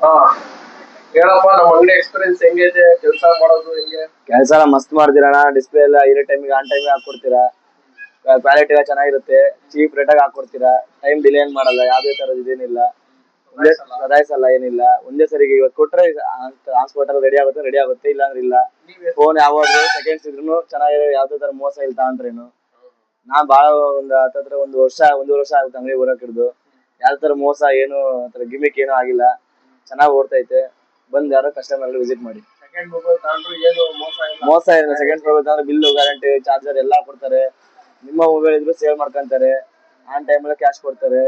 ಹಾ ಹೇಳಪ್ಪ ನಮ್ಮ ಅಂಗಡಿ ಎಕ್ಸ್ಪೀರಿಯನ್ಸ್ ಹೆಂಗೈತೆ ಕೆಲಸ ಮಾಡೋದು ಹೆಂಗೆ? ಕೆಲಸ ಎಲ್ಲ ಮಸ್ತ್ ಮಾಡ್ತೀರಣ್ಣ. ಡಿಸ್ಪ್ಲೇ ಎಲ್ಲ ಇರೋ ಟೈಮಿಗೆ ಆನ್ ಟೈಮಿಗೆ ಹಾಕೊಡ್ತೀರಾ. ಕ್ವಾಲಿಟಿ ಎಲ್ಲ ಚೆನ್ನಾಗಿರುತ್ತೆ. ಚೀಪ್ ರೇಟಾಗಿ ಹಾಕೊಡ್ತೀರಾ. ಟೈಮ್ ಡಿಲೇ ಏನ್ ಮಾಡಲ್ಲ. ಯಾವುದೇ ತರದ್ ಇದೇನಿಲ್ಲ. ಒಂದೇ ಸದಾಯಿಸಲ್ಲ ಏನಿಲ್ಲ. ಒಂದೇ ಸರಿಗೆ ಇವತ್ತು ಕೊಟ್ರೆ ಟ್ರಾನ್ಸ್ಪೋರ್ಟ್ ರೆಡಿ ಆಗುತ್ತೆ ಇಲ್ಲ ಅಂದ್ರೆ ಇಲ್ಲ. ಫೋನ್ ಯಾವಾಗ ಸೆಕೆಂಡ್ಸ್ ಇದ್ರೂ ಚೆನ್ನಾಗಿದೆ. ಯಾವ್ದೇ ತರ ಮೋಸ ಇಲ್ಲ ತಗೊಂಡ್ರೇನು. ನಾನ್ ಬಾಳ ಒಂದ್ ಒಂದೂವರೆ ವರ್ಷ ಆಗುತ್ತೆ ಅಂಗಡಿ ಬರಕ್ ಹಿಡ್ದು. ಯಾವ ತರ ಮೋಸ ಏನು ಗಿಮಿಕ್ ಏನೂ ಆಗಿಲ್ಲ. ಚೆನ್ನಾಗಿ ಓಡ್ತೈತೆ. ಬಂದ್ ಯಾರೋ ಕಸ್ಟಮರ್ ವಿಸಿಟ್ ಮಾಡಿ. ಸೆಕೆಂಡ್ ಮೊಬೈಲ್ ತಗೊಂಡ್ರು ಏನು ಮೋಸ ಇಲ್ಲ. ಮೋಸ ಇಲ್ಲ. ಸೆಕೆಂಡ್ ಮೊಬೈಲ್ ತಗೊಂಡ್ರೆ ಬಿಲ್ಲು ಗ್ಯಾರಂಟಿ ಚಾರ್ಜರ್ ಎಲ್ಲಾ ಕೊಡ್ತಾರೆ. ನಿಮ್ಮ ಮೊಬೈಲ್ ಇದ್ರು ಸೇಲ್ ಮಾಡ್ಕೊಂತಾರೆ. ಆನ್ ಟೈಮ್ ಅಲ್ಲಿ ಕ್ಯಾಶ್ ಕೊಡ್ತಾರೆ.